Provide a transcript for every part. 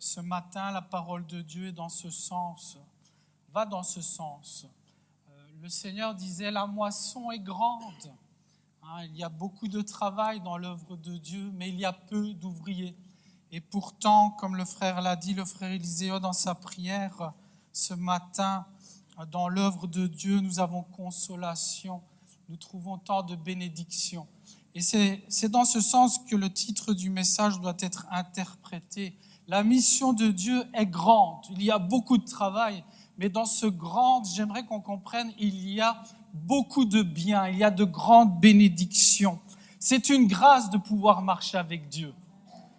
Ce matin, la parole de Dieu est dans ce sens, va dans ce sens. Le Seigneur disait, la moisson est grande. Il y a beaucoup de travail dans l'œuvre de Dieu, mais il y a peu d'ouvriers. Et pourtant, comme le frère l'a dit, le frère Élisée dans sa prière, ce matin, dans l'œuvre de Dieu, nous avons consolation, nous trouvons tant de bénédictions. Et c'est dans ce sens que le titre du message doit être interprété. La mission de Dieu est grande, il y a beaucoup de travail, mais dans ce grand, j'aimerais qu'on comprenne, il y a beaucoup de bien, il y a de grandes bénédictions. C'est une grâce de pouvoir marcher avec Dieu.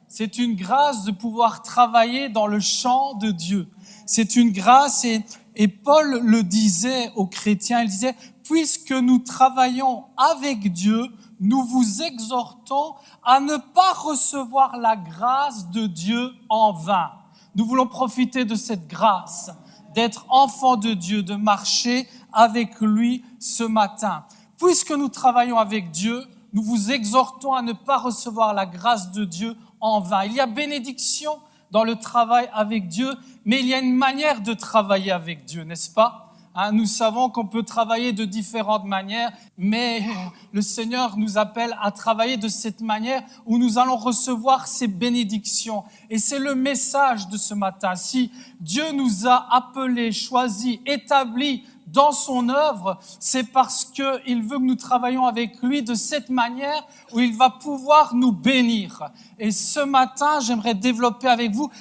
C'est une grâce de pouvoir travailler dans le champ de Dieu. C'est une grâce, et Paul le disait aux chrétiens, il disait, puisque nous travaillons avec Dieu, nous vous exhortons à ne pas recevoir la grâce de Dieu en vain. Nous voulons profiter de cette grâce, d'être enfants de Dieu, de marcher avec lui ce matin. Puisque nous travaillons avec Dieu, nous vous exhortons à ne pas recevoir la grâce de Dieu en vain. Il y a bénédiction dans le travail avec Dieu, mais il y a une manière de travailler avec Dieu, n'est-ce pas ? Nous savons qu'on peut travailler de différentes manières, mais le Seigneur nous appelle à travailler de cette manière où nous allons recevoir ses bénédictions. Et c'est le message de ce matin. Si Dieu nous a appelés, choisis, établis dans son œuvre, c'est parce qu'il veut que nous travaillions avec lui de cette manière où il va pouvoir nous bénir. Et ce matin, j'aimerais développer avec vous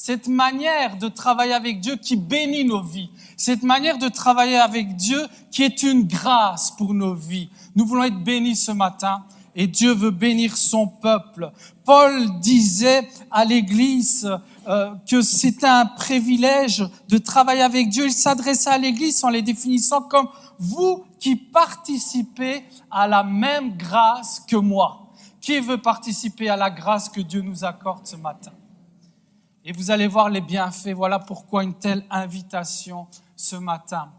cette manière de travailler avec Dieu qui bénit nos vies. Cette manière de travailler avec Dieu qui est une grâce pour nos vies. Nous voulons être bénis ce matin et Dieu veut bénir son peuple. Paul disait à l'Église que c'était un privilège de travailler avec Dieu. Il s'adressait à l'Église en les définissant comme vous qui participez à la même grâce que moi. Qui veut participer à la grâce que Dieu nous accorde ce matin? Et vous allez voir les bienfaits. Voilà pourquoi une telle invitation ce matin.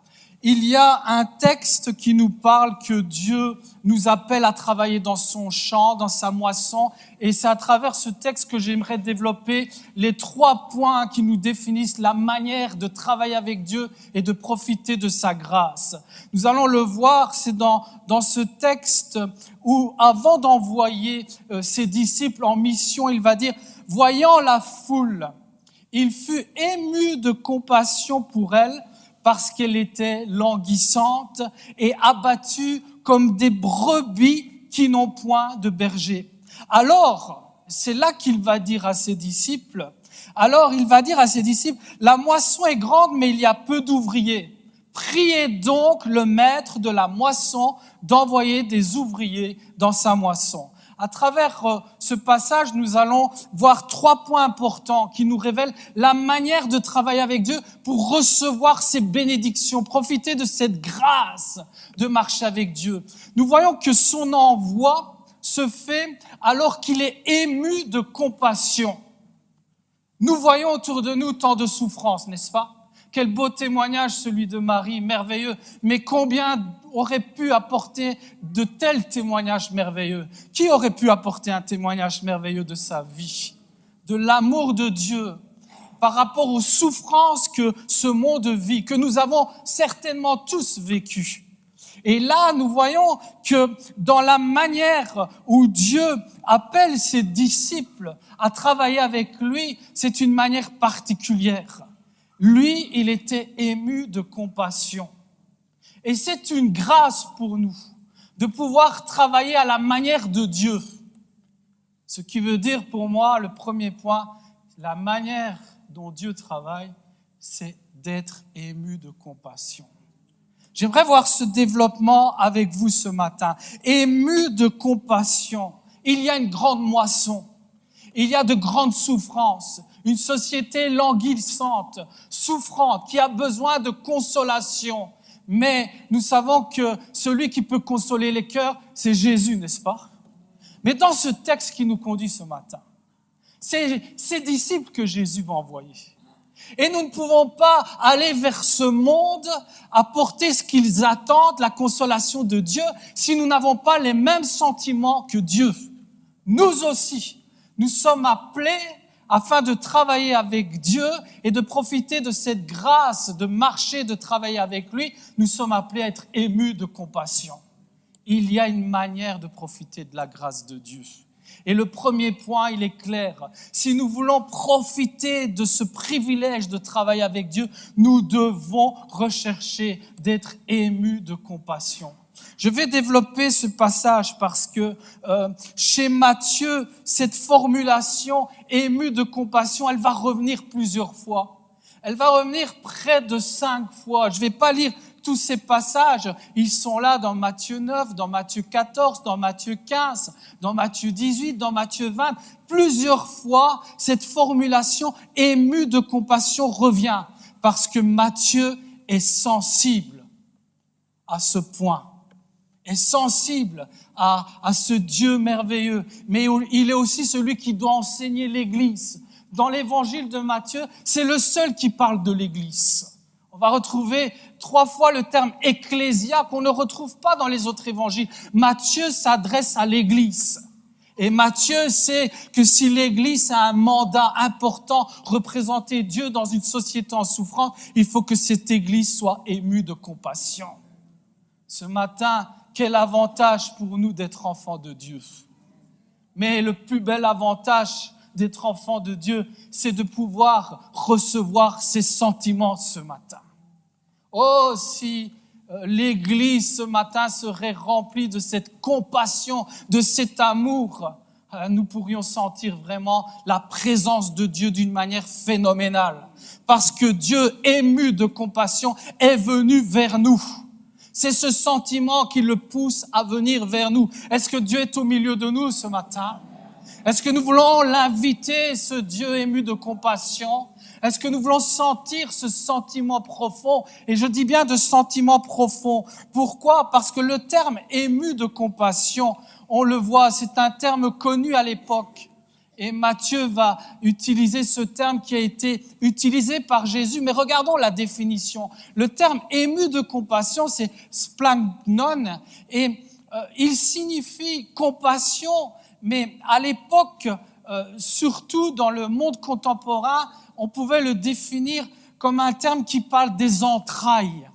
Il y a un texte qui nous parle que Dieu nous appelle à travailler dans son champ, dans sa moisson. Et c'est à travers ce texte que j'aimerais développer les 3 points qui nous définissent la manière de travailler avec Dieu et de profiter de sa grâce. Nous allons le voir, c'est dans ce texte où, avant d'envoyer ses disciples en mission, il va dire « Voyant la foule, il fut ému de compassion pour elle, parce qu'elle était languissante et abattue comme des brebis qui n'ont point de berger. » Alors, c'est là qu'il va dire à ses disciples, la moisson est grande, mais il y a peu d'ouvriers. Priez donc le maître de la moisson d'envoyer des ouvriers dans sa moisson. À travers ce passage, nous allons voir 3 points importants qui nous révèlent la manière de travailler avec Dieu pour recevoir ses bénédictions, profiter de cette grâce de marcher avec Dieu. Nous voyons que son envoi se fait alors qu'il est ému de compassion. Nous voyons autour de nous tant de souffrances, n'est-ce pas ? Quel beau témoignage celui de Marie, merveilleux. Mais combien aurait pu apporter de tels témoignages merveilleux? Qui aurait pu apporter un témoignage merveilleux de sa vie, de l'amour de Dieu par rapport aux souffrances que ce monde vit, que nous avons certainement tous vécues? Et là, nous voyons que dans la manière où Dieu appelle ses disciples à travailler avec lui, c'est une manière particulière. Lui, il était ému de compassion. Et c'est une grâce pour nous de pouvoir travailler à la manière de Dieu. Ce qui veut dire pour moi, le premier point, la manière dont Dieu travaille, c'est d'être ému de compassion. J'aimerais voir ce développement avec vous ce matin. Ému de compassion. Il y a une grande moisson. Il y a de grandes souffrances. Une société languissante, souffrante, qui a besoin de consolation. Mais nous savons que celui qui peut consoler les cœurs, c'est Jésus, n'est-ce pas? Mais dans ce texte qui nous conduit ce matin, c'est ces disciples que Jésus va envoyer. Et nous ne pouvons pas aller vers ce monde, apporter ce qu'ils attendent, la consolation de Dieu, si nous n'avons pas les mêmes sentiments que Dieu. Nous aussi, nous sommes appelés afin de travailler avec Dieu et de profiter de cette grâce, de marcher, de travailler avec lui, nous sommes appelés à être émus de compassion. Il y a une manière de profiter de la grâce de Dieu. Et le premier point, il est clair. Si nous voulons profiter de ce privilège de travailler avec Dieu, nous devons rechercher d'être émus de compassion. Je vais développer ce passage parce que chez Matthieu, cette formulation ému de compassion, elle va revenir plusieurs fois. Elle va revenir près de 5 fois. Je ne vais pas lire tous ces passages. Ils sont là dans Matthieu 9, dans Matthieu 14, dans Matthieu 15, dans Matthieu 18, dans Matthieu 20. Plusieurs fois, cette formulation ému de compassion revient parce que Matthieu est sensible à ce point. Est sensible à ce Dieu merveilleux, mais il est aussi celui qui doit enseigner l'Église. Dans l'évangile de Matthieu, c'est le seul qui parle de l'Église. On va retrouver 3 fois le terme ecclésia qu'on ne retrouve pas dans les autres évangiles. Matthieu s'adresse à l'Église. Et Matthieu sait que si l'Église a un mandat important, représenter Dieu dans une société en souffrance, il faut que cette Église soit émue de compassion. Ce matin, quel avantage pour nous d'être enfants de Dieu. Mais le plus bel avantage d'être enfant de Dieu, c'est de pouvoir recevoir ces sentiments ce matin. Oh, si l'Église ce matin serait remplie de cette compassion, de cet amour, nous pourrions sentir vraiment la présence de Dieu d'une manière phénoménale. Parce que Dieu, ému de compassion, est venu vers nous. C'est ce sentiment qui le pousse à venir vers nous. Est-ce que Dieu est au milieu de nous ce matin? Est-ce que nous voulons l'inviter, ce Dieu ému de compassion? Est-ce que nous voulons sentir ce sentiment profond? Et je dis bien de sentiment profond. Pourquoi? Parce que le terme ému de compassion, on le voit, c'est un terme connu à l'époque. Et Matthieu va utiliser ce terme qui a été utilisé par Jésus. Mais regardons la définition. Le terme ému de compassion, c'est splagnon. Et il signifie compassion. Mais à l'époque, surtout dans le monde contemporain, on pouvait le définir comme un terme qui parle des entrailles.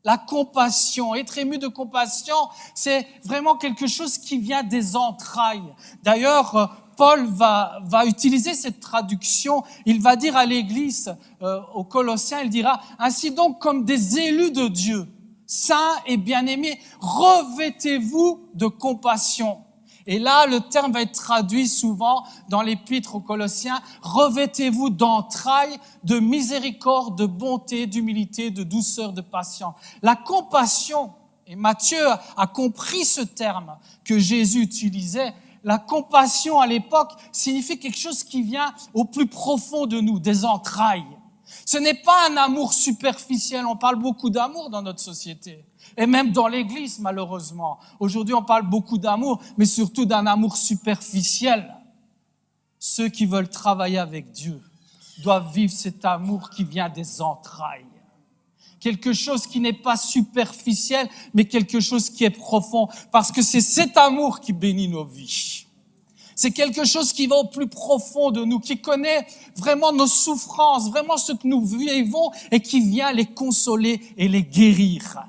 La compassion, être ému de compassion, c'est vraiment quelque chose qui vient des entrailles. D'ailleurs, Paul va utiliser cette traduction. Il va dire à l'Église, aux Colossiens, il dira « Ainsi donc, comme des élus de Dieu, saints et bien-aimés, revêtez-vous de compassion. » Et là, le terme va être traduit souvent dans l'épître aux Colossiens. Revêtez-vous d'entrailles, de miséricorde, de bonté, d'humilité, de douceur, de patience. La compassion, et Matthieu a compris ce terme que Jésus utilisait, la compassion à l'époque signifie quelque chose qui vient au plus profond de nous, des entrailles. Ce n'est pas un amour superficiel. On parle beaucoup d'amour dans notre société. Et même dans l'Église, malheureusement. Aujourd'hui, on parle beaucoup d'amour, mais surtout d'un amour superficiel. Ceux qui veulent travailler avec Dieu doivent vivre cet amour qui vient des entrailles. Quelque chose qui n'est pas superficiel, mais quelque chose qui est profond. Parce que c'est cet amour qui bénit nos vies. C'est quelque chose qui va au plus profond de nous, qui connaît vraiment nos souffrances, vraiment ce que nous vivons et qui vient les consoler et les guérir.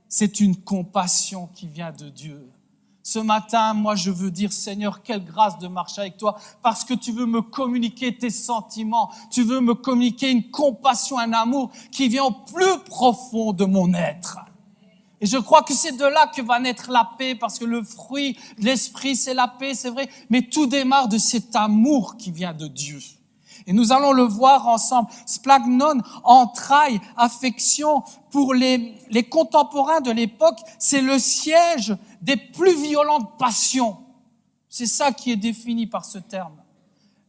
C'est une compassion qui vient de Dieu. Ce matin, moi, je veux dire, Seigneur, quelle grâce de marcher avec toi, parce que tu veux me communiquer tes sentiments, tu veux me communiquer une compassion, un amour qui vient au plus profond de mon être. Et je crois que c'est de là que va naître la paix, parce que le fruit de l'esprit, c'est la paix, c'est vrai, mais tout démarre de cet amour qui vient de Dieu. Et nous allons le voir ensemble. Splagnon, entrailles, affection, pour les contemporains de l'époque, c'est le siège des plus violentes passions. C'est ça qui est défini par ce terme.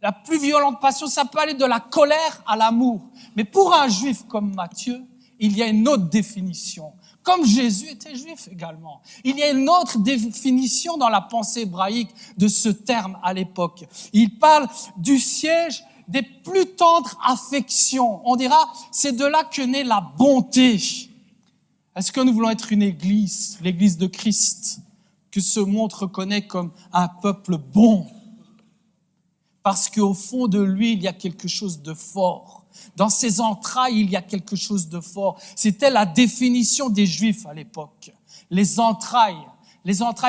La plus violente passion, ça peut aller de la colère à l'amour. Mais pour un juif comme Matthieu, il y a une autre définition. Comme Jésus était juif également. Il y a une autre définition dans la pensée hébraïque de ce terme à l'époque. Il parle du siège des plus tendres affections. On dira, c'est de là que naît la bonté. Est-ce que nous voulons être une église, l'église de Christ, que ce monde reconnaît comme un peuple bon? parce qu'au fond de lui, il y a quelque chose de fort. Dans ses entrailles, il y a quelque chose de fort. C'était la définition des Juifs à l'époque. Les entrailles,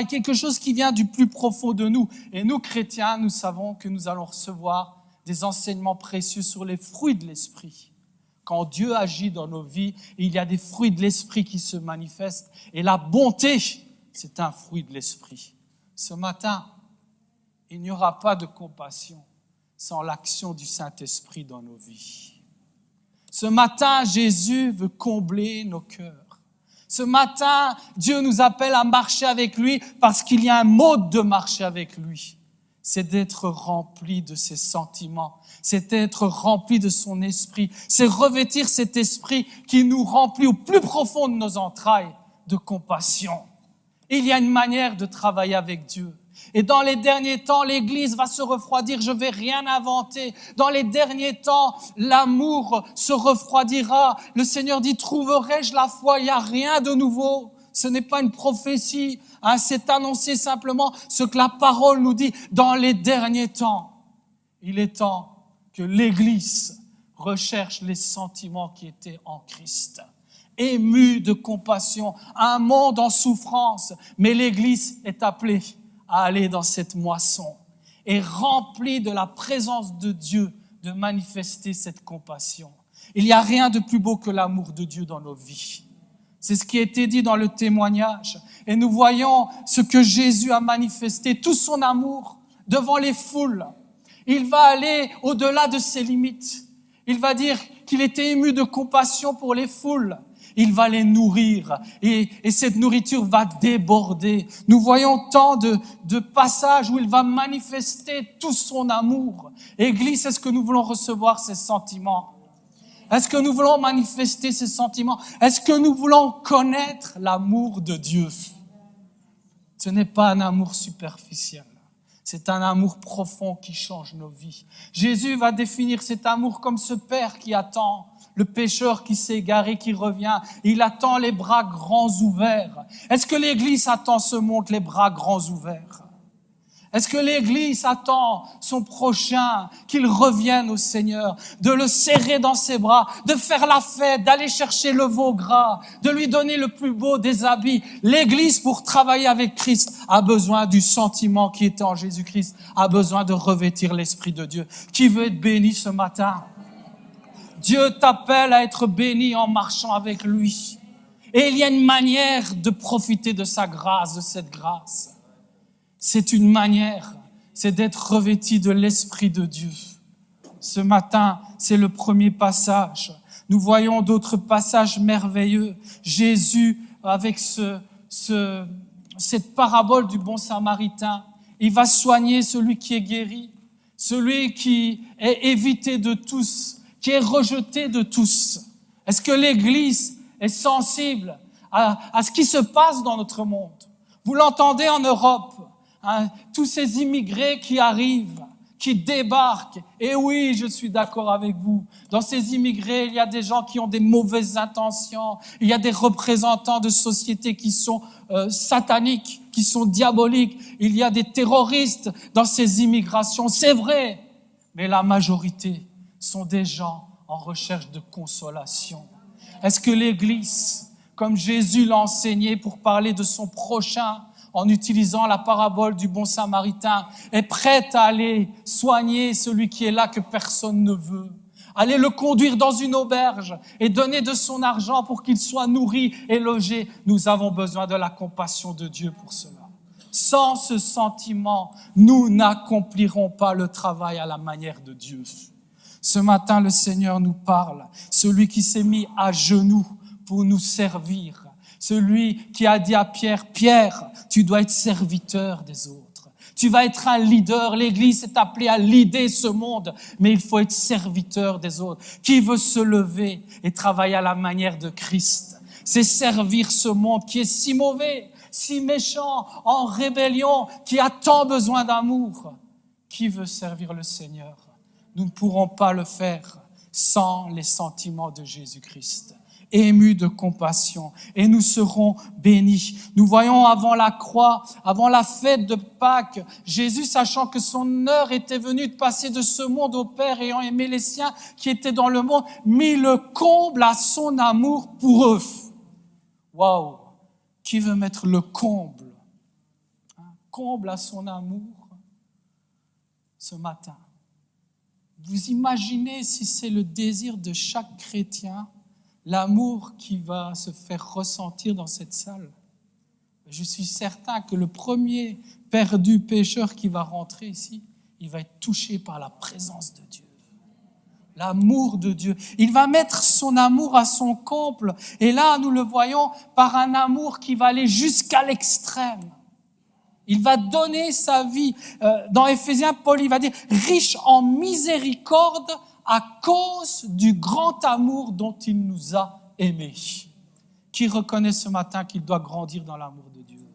quelque chose qui vient du plus profond de nous. Et nous, chrétiens, nous savons que nous allons recevoir des enseignements précieux sur les fruits de l'esprit. Quand Dieu agit dans nos vies, il y a des fruits de l'esprit qui se manifestent. Et la bonté, c'est un fruit de l'esprit. Ce matin, il n'y aura pas de compassion sans l'action du Saint-Esprit dans nos vies. Ce matin, Jésus veut combler nos cœurs. Ce matin, Dieu nous appelle à marcher avec lui parce qu'il y a un mode de marcher avec lui. C'est d'être rempli de ses sentiments, c'est d'être rempli de son esprit, c'est revêtir cet esprit qui nous remplit au plus profond de nos entrailles de compassion. Il y a une manière de travailler avec Dieu. Et dans les derniers temps, l'Église va se refroidir, je vais rien inventer. Dans les derniers temps, l'amour se refroidira. Le Seigneur dit, trouverai-je la foi? Il n'y a rien de nouveau. Ce n'est pas une prophétie, c'est annoncé simplement ce que la parole nous dit. Dans les derniers temps, il est temps que l'Église recherche les sentiments qui étaient en Christ. Ému de compassion, un monde en souffrance, mais l'Église est appelée à aller dans cette moisson et remplie de la présence de Dieu, de manifester cette compassion. Il n'y a rien de plus beau que l'amour de Dieu dans nos vies. C'est ce qui a été dit dans le témoignage. Et nous voyons ce que Jésus a manifesté, tout son amour devant les foules. Il va aller au-delà de ses limites. Il va dire qu'il était ému de compassion pour les foules. Il va les nourrir et cette nourriture va déborder. Nous voyons tant de passages où il va manifester tout son amour. Église, est-ce que nous voulons recevoir ces sentiments? Est-ce que nous voulons manifester ces sentiments? Est-ce que nous voulons connaître l'amour de Dieu? Ce n'est pas un amour superficiel. C'est un amour profond qui change nos vies. Jésus va définir cet amour comme ce Père qui attend le pécheur qui s'est égaré, qui revient. Il attend les bras grands ouverts. Est-ce que l'Église attend ce monde, les bras grands ouverts? Est-ce que l'Église attend son prochain, qu'il revienne au Seigneur, de le serrer dans ses bras, de faire la fête, d'aller chercher le veau gras, de lui donner le plus beau des habits? L'Église, pour travailler avec Christ, a besoin du sentiment qui était en Jésus-Christ, a besoin de revêtir l'Esprit de Dieu. Qui veut être béni ce matin? Dieu t'appelle à être béni en marchant avec lui. Et il y a une manière de profiter de sa grâce, de cette grâce. C'est une manière, c'est d'être revêti de l'Esprit de Dieu. Ce matin, c'est le premier passage. Nous voyons d'autres passages merveilleux. Jésus, avec cette parabole du bon Samaritain, il va soigner celui qui est guéri, celui qui est évité de tous, qui est rejeté de tous. Est-ce que l'Église est sensible à ce qui se passe dans notre monde? Vous l'entendez en Europe, tous ces immigrés qui arrivent, qui débarquent. Et oui, je suis d'accord avec vous. Dans ces immigrés, il y a des gens qui ont des mauvaises intentions. Il y a des représentants de sociétés qui sont sataniques, qui sont diaboliques. Il y a des terroristes dans ces immigrations. C'est vrai. Mais la majorité sont des gens en recherche de consolation. Est-ce que l'Église, comme Jésus l'a enseigné pour parler de son prochain, en utilisant la parabole du bon Samaritain, est prête à aller soigner celui qui est là que personne ne veut, aller le conduire dans une auberge et donner de son argent pour qu'il soit nourri et logé? Nous avons besoin de la compassion de Dieu pour cela. Sans ce sentiment, nous n'accomplirons pas le travail à la manière de Dieu. Ce matin, le Seigneur nous parle, celui qui s'est mis à genoux pour nous servir. Celui qui a dit à Pierre, Pierre, tu dois être serviteur des autres. Tu vas être un leader. L'Église est appelée à leader ce monde, mais il faut être serviteur des autres. Qui veut se lever et travailler à la manière de Christ? C'est servir ce monde qui est si mauvais, si méchant, en rébellion, qui a tant besoin d'amour. Qui veut servir le Seigneur? Nous ne pourrons pas le faire sans les sentiments de Jésus-Christ. émus de compassion, et nous serons bénis. Nous voyons avant la croix, avant la fête de Pâques, Jésus, sachant que son heure était venue de passer de ce monde au Père, ayant aimé les siens qui étaient dans le monde, mit le comble à son amour pour eux. Waouh! Qui veut mettre le comble? Comble à son amour ce matin. Vous imaginez si c'est le désir de chaque chrétien, l'amour qui va se faire ressentir dans cette salle? Je suis certain que le premier perdu pécheur qui va rentrer ici, il va être touché par la présence de Dieu. L'amour de Dieu. Il va mettre son amour à son comble. Et là, nous le voyons par un amour qui va aller jusqu'à l'extrême. Il va donner sa vie. Dans Éphésiens, Paul, il va dire « riche en miséricorde à cause du grand amour dont il nous a aimés. » Qui reconnaît ce matin qu'il doit grandir dans l'amour de Dieu?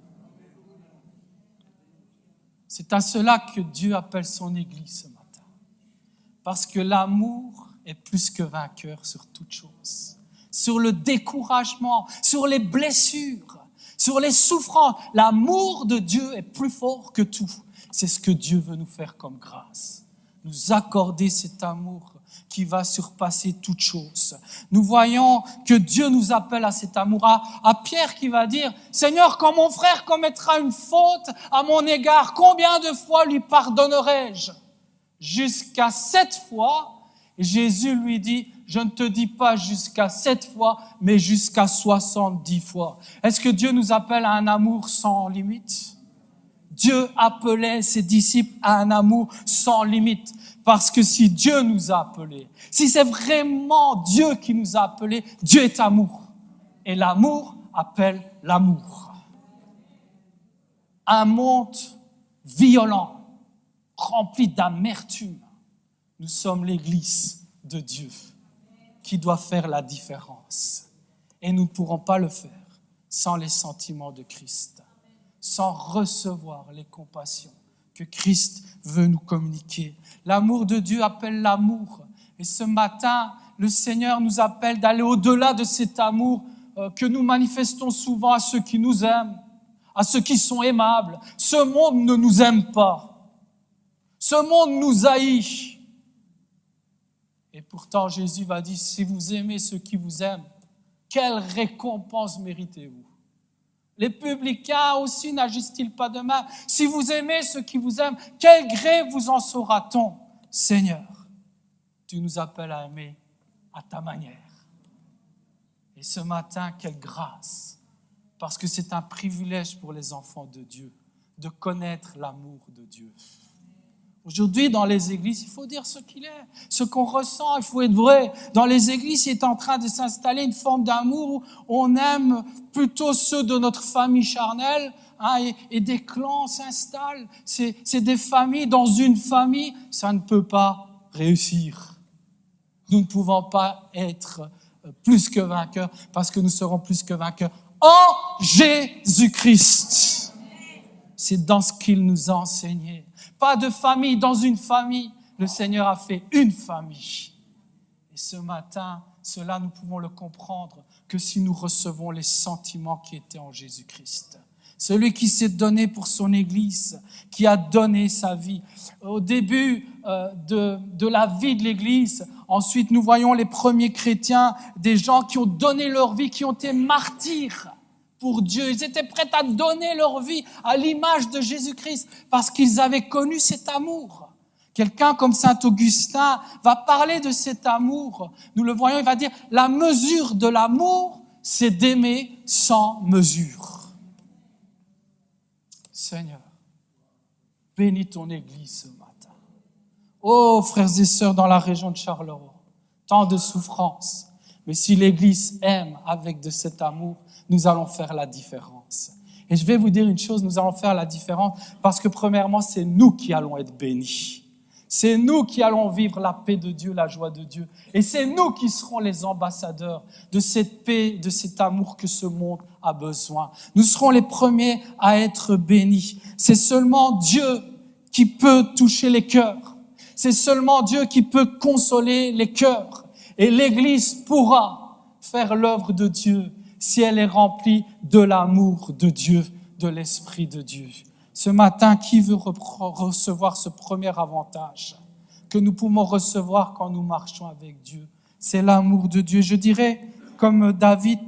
C'est à cela que Dieu appelle son Église ce matin. Parce que l'amour est plus que vainqueur sur toute chose. Sur le découragement, sur les blessures, sur les souffrances. L'amour de Dieu est plus fort que tout. C'est ce que Dieu veut nous faire comme grâce. Nous accorder cet amour qui va surpasser toute chose. Nous voyons que Dieu nous appelle à cet amour. À Pierre qui va dire, « Seigneur, quand mon frère commettra une faute à mon égard, combien de fois lui pardonnerai-je » Jusqu'à 7 fois. Et Jésus lui dit, je ne te dis pas jusqu'à 7 fois, mais jusqu'à 70 fois. Est-ce que Dieu nous appelle à un amour sans limite? Dieu appelait ses disciples à un amour sans limite. Parce que si Dieu nous a appelés, si c'est vraiment Dieu qui nous a appelés, Dieu est amour. Et l'amour appelle l'amour. Un monde violent, rempli d'amertume. Nous sommes l'Église de Dieu qui doit faire la différence. Et nous ne pourrons pas le faire sans les sentiments de Christ, sans recevoir les compassions que Christ veut nous communiquer. L'amour de Dieu appelle l'amour. Et ce matin, le Seigneur nous appelle d'aller au-delà de cet amour que nous manifestons souvent à ceux qui nous aiment, à ceux qui sont aimables. Ce monde ne nous aime pas. Ce monde nous haït. Et pourtant, Jésus va dire, si vous aimez ceux qui vous aiment, quelle récompense méritez-vous? Les publicains aussi n'agissent-ils pas de même? Si vous aimez ceux qui vous aiment, quel gré vous en saura-t-on? Seigneur, tu nous appelles à aimer à ta manière. Et ce matin, quelle grâce! Parce que c'est un privilège pour les enfants de Dieu de connaître l'amour de Dieu. Aujourd'hui, dans les églises, il faut dire ce qu'il est, ce qu'on ressent, il faut être vrai. Dans les églises, il est en train de s'installer une forme d'amour où on aime plutôt ceux de notre famille charnelle, et des clans s'installent. C'est des familles dans une famille, ça ne peut pas réussir. Nous ne pouvons pas être plus que vainqueurs parce que nous serons plus que vainqueurs en Jésus-Christ. C'est dans ce qu'il nous a enseigné. Pas de famille dans une famille. Le Seigneur a fait une famille. Et ce matin, cela nous pouvons le comprendre que si nous recevons les sentiments qui étaient en Jésus-Christ. Celui qui s'est donné pour son Église, qui a donné sa vie. Au début de la vie de l'Église, ensuite nous voyons les premiers chrétiens, des gens qui ont donné leur vie, qui ont été martyrs pour Dieu. Ils étaient prêts à donner leur vie à l'image de Jésus-Christ parce qu'ils avaient connu cet amour. Quelqu'un comme Saint Augustin va parler de cet amour. Nous le voyons, il va dire, la mesure de l'amour, c'est d'aimer sans mesure. Seigneur, bénis ton Église ce matin. Oh, frères et sœurs dans la région de Charleroi, tant de souffrances. Mais si l'Église aime avec de cet amour, nous allons faire la différence. Et je vais vous dire une chose, nous allons faire la différence parce que premièrement, c'est nous qui allons être bénis. C'est nous qui allons vivre la paix de Dieu, la joie de Dieu. Et c'est nous qui serons les ambassadeurs de cette paix, de cet amour que ce monde a besoin. Nous serons les premiers à être bénis. C'est seulement Dieu qui peut toucher les cœurs. C'est seulement Dieu qui peut consoler les cœurs. Et l'Église pourra faire l'œuvre de Dieu si elle est remplie de l'amour de Dieu, de l'Esprit de Dieu. Ce matin, qui veut recevoir ce premier avantage que nous pouvons recevoir quand nous marchons avec Dieu? C'est l'amour de Dieu. Je dirais, comme David,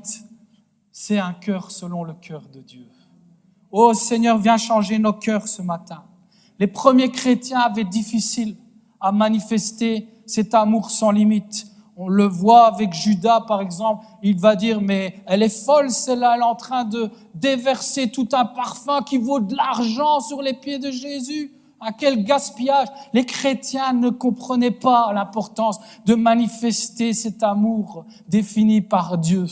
c'est un cœur selon le cœur de Dieu. Oh Seigneur, viens changer nos cœurs ce matin. Les premiers chrétiens avaient difficile à manifester cet amour sans limite. On le voit avec Judas, par exemple. Il va dire, mais elle est folle, celle-là, elle est en train de déverser tout un parfum qui vaut de l'argent sur les pieds de Jésus. À quel gaspillage! Les chrétiens ne comprenaient pas l'importance de manifester cet amour défini par Dieu,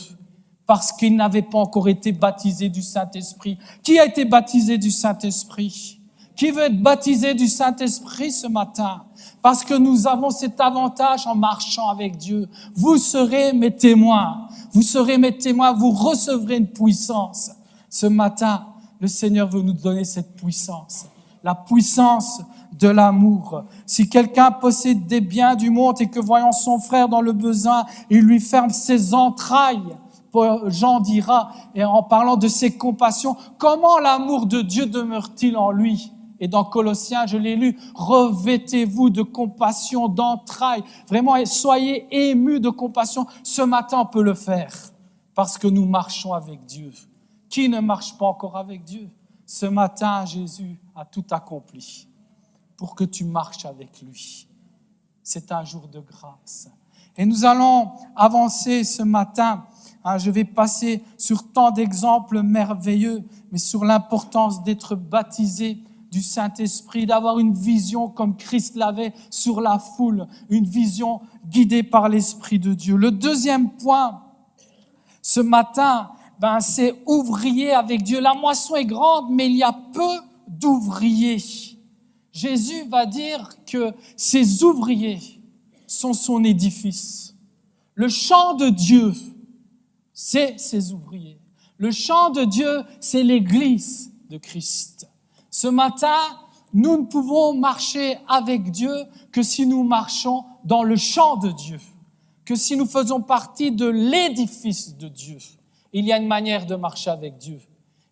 parce qu'ils n'avaient pas encore été baptisés du Saint-Esprit. Qui a été baptisé du Saint-Esprit? Qui veut être baptisé du Saint-Esprit ce matin? Parce que nous avons cet avantage en marchant avec Dieu. Vous serez mes témoins. Vous serez mes témoins. Vous recevrez une puissance. Ce matin, le Seigneur veut nous donner cette puissance. La puissance de l'amour. Si quelqu'un possède des biens du monde et que voyant son frère dans le besoin, il lui ferme ses entrailles, Jean dira, et en parlant de ses compassions, comment l'amour de Dieu demeure-t-il en lui? Et dans Colossiens, je l'ai lu, revêtez-vous de compassion, d'entrailles. Vraiment, soyez émus de compassion. Ce matin, on peut le faire parce que nous marchons avec Dieu. Qui ne marche pas encore avec Dieu? Ce matin, Jésus a tout accompli pour que tu marches avec lui. C'est un jour de grâce. Et nous allons avancer ce matin. Je vais passer sur tant d'exemples merveilleux, mais sur l'importance d'être baptisé du Saint-Esprit, d'avoir une vision comme Christ l'avait sur la foule, une vision guidée par l'Esprit de Dieu. Le deuxième point, ce matin, c'est ouvrier avec Dieu. La moisson est grande, mais il y a peu d'ouvriers. Jésus va dire que ces ouvriers sont son édifice. Le champ de Dieu, c'est ses ouvriers. Le champ de Dieu, c'est l'Église de Christ. Ce matin, nous ne pouvons marcher avec Dieu que si nous marchons dans le champ de Dieu, que si nous faisons partie de l'édifice de Dieu. Il y a une manière de marcher avec Dieu.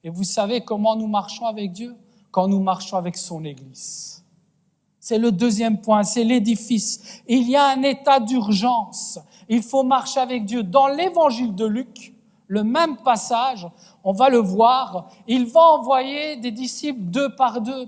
Et vous savez comment nous marchons avec Dieu? Quand nous marchons avec son Église. C'est le deuxième point, c'est l'édifice. Il y a un état d'urgence. Il faut marcher avec Dieu. Dans l'évangile de Luc, le même passage, on va le voir, il va envoyer des disciples 2 par 2.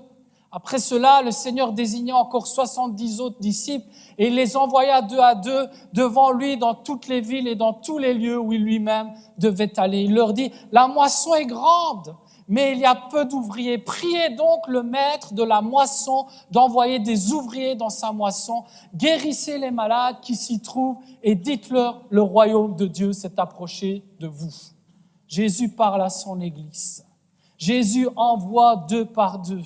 Après cela, le Seigneur désigna encore 70 autres disciples et les envoya 2 à 2 devant lui dans toutes les villes et dans tous les lieux où il lui-même devait aller. Il leur dit, la moisson est grande, mais il y a peu d'ouvriers. Priez donc le maître de la moisson d'envoyer des ouvriers dans sa moisson. Guérissez les malades qui s'y trouvent et dites-leur, le royaume de Dieu s'est approché de vous. Jésus parle à son Église. Jésus envoie 2 par 2.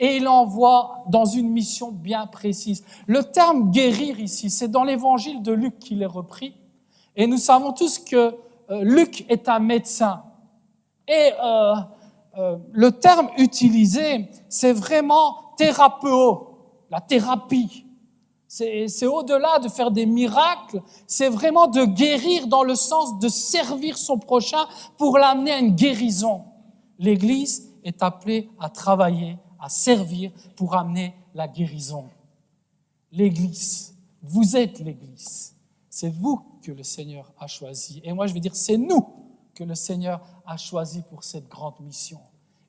Et il envoie dans une mission bien précise. Le terme guérir ici, c'est dans l'évangile de Luc qu'il est repris. Et nous savons tous que Luc est un médecin. Et le terme utilisé, c'est vraiment thérapeo, la thérapie. C'est au-delà de faire des miracles, c'est vraiment de guérir dans le sens de servir son prochain pour l'amener à une guérison. L'Église est appelée à travailler, à servir pour amener la guérison. L'Église, vous êtes l'Église. C'est vous que le Seigneur a choisi. Et moi, je vais dire, c'est nous que le Seigneur a choisi pour cette grande mission.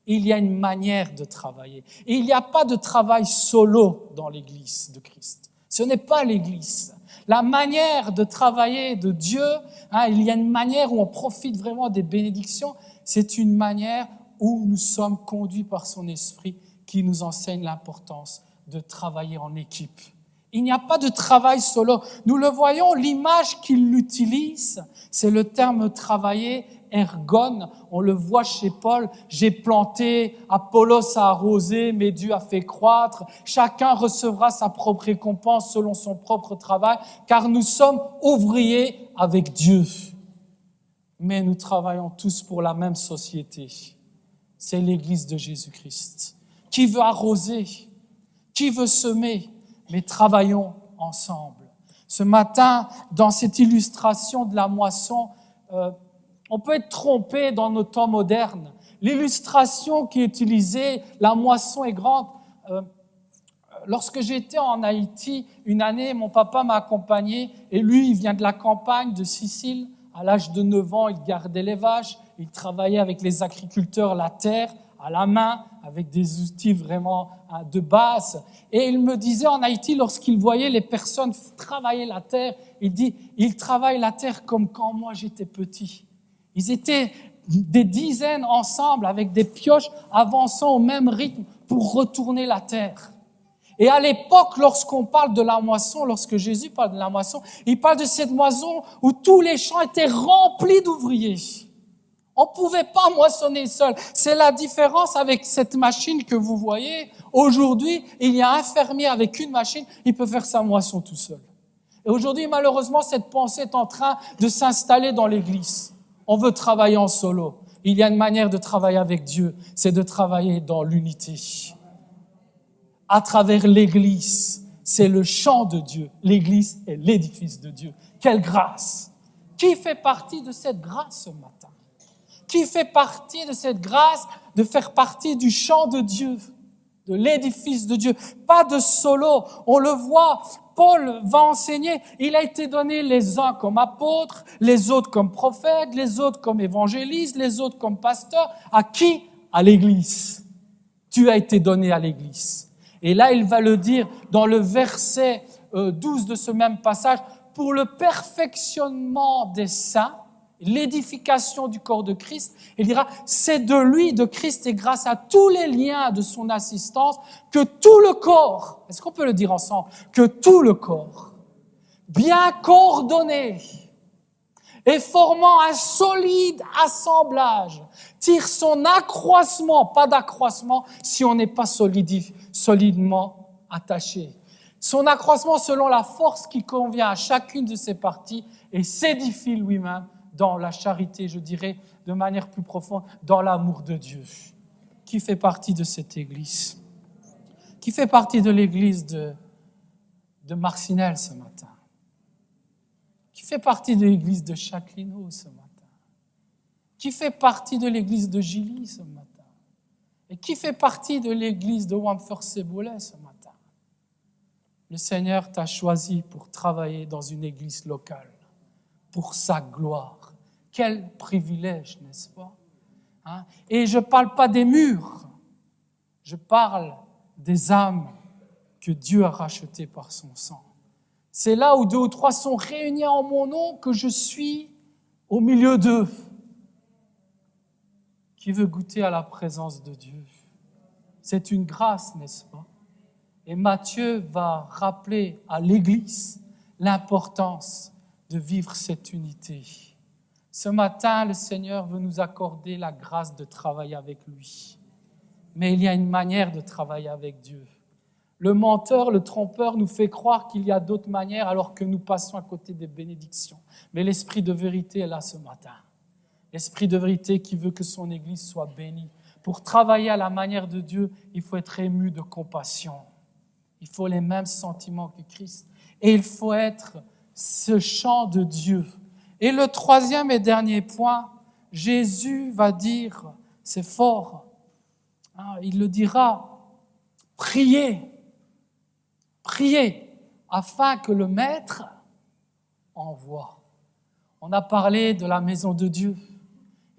Il y a une manière de travailler. Et il n'y a pas de travail solo dans l'Église de Christ. Ce n'est pas l'Église. La manière de travailler de Dieu, il y a une manière où on profite vraiment des bénédictions. C'est une manière où nous sommes conduits par son Esprit qui nous enseigne l'importance de travailler en équipe. Il n'y a pas de travail solo. Nous le voyons, l'image qu'il utilise, c'est le terme travailler, ergon. On le voit chez Paul. J'ai planté, Apollos a arrosé, mais Dieu a fait croître. Chacun recevra sa propre récompense selon son propre travail, car nous sommes ouvriers avec Dieu. Mais nous travaillons tous pour la même société. C'est l'Église de Jésus-Christ. Qui veut arroser? Qui veut semer? Mais travaillons ensemble. Ce matin, dans cette illustration de la moisson, on peut être trompé dans nos temps modernes. L'illustration qui est utilisée, la moisson est grande. Lorsque j'étais en Haïti, une année, mon papa m'a accompagné et lui, il vient de la campagne de Sicile. À l'âge de 9 ans, il gardait les vaches, il travaillait avec les agriculteurs la terre à la main, avec des outils vraiment de base. Et il me disait en Haïti, lorsqu'il voyait les personnes travailler la terre, il dit, ils travaillent la terre comme quand moi j'étais petit. Ils étaient des dizaines ensemble avec des pioches avançant au même rythme pour retourner la terre. Et à l'époque, lorsqu'on parle de la moisson, lorsque Jésus parle de la moisson, il parle de cette moisson où tous les champs étaient remplis d'ouvriers. On ne pouvait pas moissonner seul. C'est la différence avec cette machine que vous voyez. Aujourd'hui, il y a un fermier avec une machine, il peut faire sa moisson tout seul. Et aujourd'hui, malheureusement, cette pensée est en train de s'installer dans l'Église. On veut travailler en solo. Il y a une manière de travailler avec Dieu, c'est de travailler dans l'unité. À travers l'Église, c'est le champ de Dieu. L'Église est l'édifice de Dieu. Quelle grâce! Qui fait partie de cette grâce ce matin? Qui fait partie de cette grâce de faire partie du champ de Dieu, de l'édifice de Dieu? Pas de solo. On le voit, Paul va enseigner. Il a été donné les uns comme apôtres, les autres comme prophètes, les autres comme évangélistes, les autres comme pasteurs. À qui? À l'Église. Tu as été donné à l'Église. Et là, il va le dire dans le verset 12 de ce même passage, pour le perfectionnement des saints, l'édification du corps de Christ, il dira, c'est de lui, de Christ, et grâce à tous les liens de son assistance, que tout le corps, est-ce qu'on peut le dire ensemble, que tout le corps, bien coordonné et formant un solide assemblage, tire son accroissement, pas d'accroissement si on n'est pas solidement attaché. Son accroissement selon la force qui convient à chacune de ses parties et s'édifie lui-même dans la charité, je dirais, de manière plus profonde, dans l'amour de Dieu. Qui fait partie de cette église? Qui fait partie de l'église de Marcinelle ce matin? Qui fait partie de l'église de Châtelineau ce matin? Qui fait partie de l'église de Gilly ce matin? Et qui fait partie de l'église de Wamford-Séboulet ce matin? Le Seigneur t'a choisi pour travailler dans une église locale, pour sa gloire. Quel privilège, n'est-ce pas? Et je ne parle pas des murs, je parle des âmes que Dieu a rachetées par son sang. C'est là où 2 ou 3 sont réunis en mon nom que je suis au milieu d'eux. Qui veut goûter à la présence de Dieu? C'est une grâce, n'est-ce pas? Et Matthieu va rappeler à l'Église l'importance de vivre cette unité. Ce matin, le Seigneur veut nous accorder la grâce de travailler avec lui. Mais il y a une manière de travailler avec Dieu. Le menteur, le trompeur nous fait croire qu'il y a d'autres manières alors que nous passons à côté des bénédictions. Mais l'Esprit de vérité est là ce matin. L'Esprit de vérité qui veut que son Église soit bénie. Pour travailler à la manière de Dieu, il faut être ému de compassion. Il faut les mêmes sentiments que Christ. Et il faut être ce chant de Dieu. Et le 3e et dernier point, Jésus va dire, c'est fort, il le dira, priez afin que le Maître envoie. On a parlé de la maison de Dieu.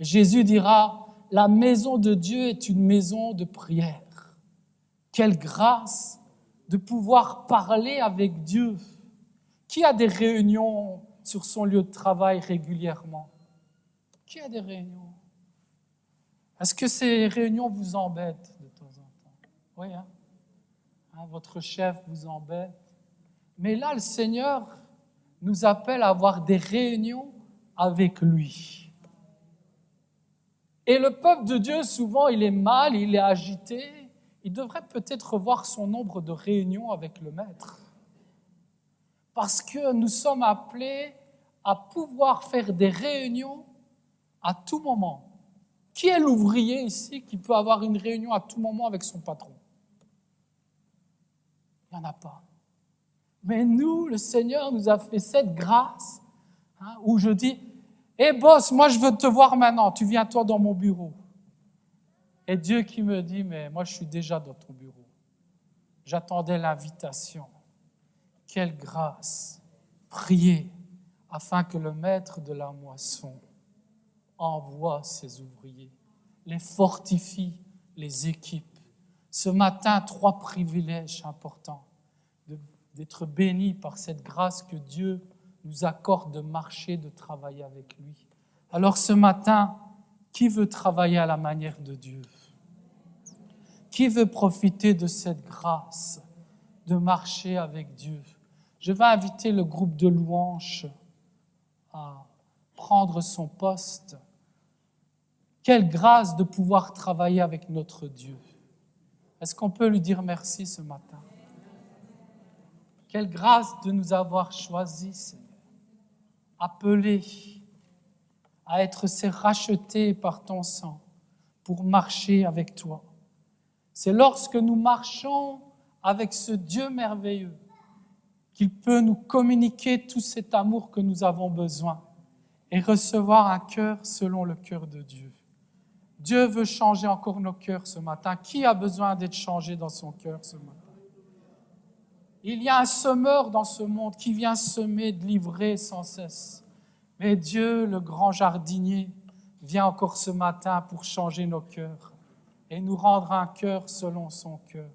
Jésus dira, la maison de Dieu est une maison de prière. Quelle grâce de pouvoir parler avec Dieu. Qui a des réunions sur son lieu de travail régulièrement? Qui a des réunions? Est-ce que ces réunions vous embêtent de temps en temps? Oui, votre chef vous embête. Mais là, le Seigneur nous appelle à avoir des réunions avec lui. Et le peuple de Dieu, souvent, il est mal, il est agité. Il devrait peut-être revoir son nombre de réunions avec le Maître. Parce que nous sommes appelés à pouvoir faire des réunions à tout moment. Qui est l'ouvrier ici qui peut avoir une réunion à tout moment avec son patron? Il n'y en a pas. Mais nous, le Seigneur nous a fait cette grâce où je dis, Hé boss, moi je veux te voir maintenant, tu viens toi dans mon bureau. Et Dieu qui me dit, mais moi je suis déjà dans ton bureau. J'attendais l'invitation. Quelle grâce! Priez afin que le maître de la moisson envoie ses ouvriers, les fortifie, les équipe. Ce matin, 3 privilèges importants d'être bénis par cette grâce que Dieu nous accorde de marcher, de travailler avec lui. Alors ce matin, qui veut travailler à la manière de Dieu? Qui veut profiter de cette grâce de marcher avec Dieu? Je vais inviter le groupe de louanges à prendre son poste. Quelle grâce de pouvoir travailler avec notre Dieu. Est-ce qu'on peut lui dire merci ce matin? Quelle grâce de nous avoir choisis, Seigneur, appelés à être rachetés par ton sang pour marcher avec toi. C'est lorsque nous marchons avec ce Dieu merveilleux qu'il peut nous communiquer tout cet amour que nous avons besoin et recevoir un cœur selon le cœur de Dieu. Dieu veut changer encore nos cœurs ce matin. Qui a besoin d'être changé dans son cœur ce matin? Il y a un semeur dans ce monde qui vient semer, livrer sans cesse. Mais Dieu, le grand jardinier, vient encore ce matin pour changer nos cœurs et nous rendre un cœur selon son cœur.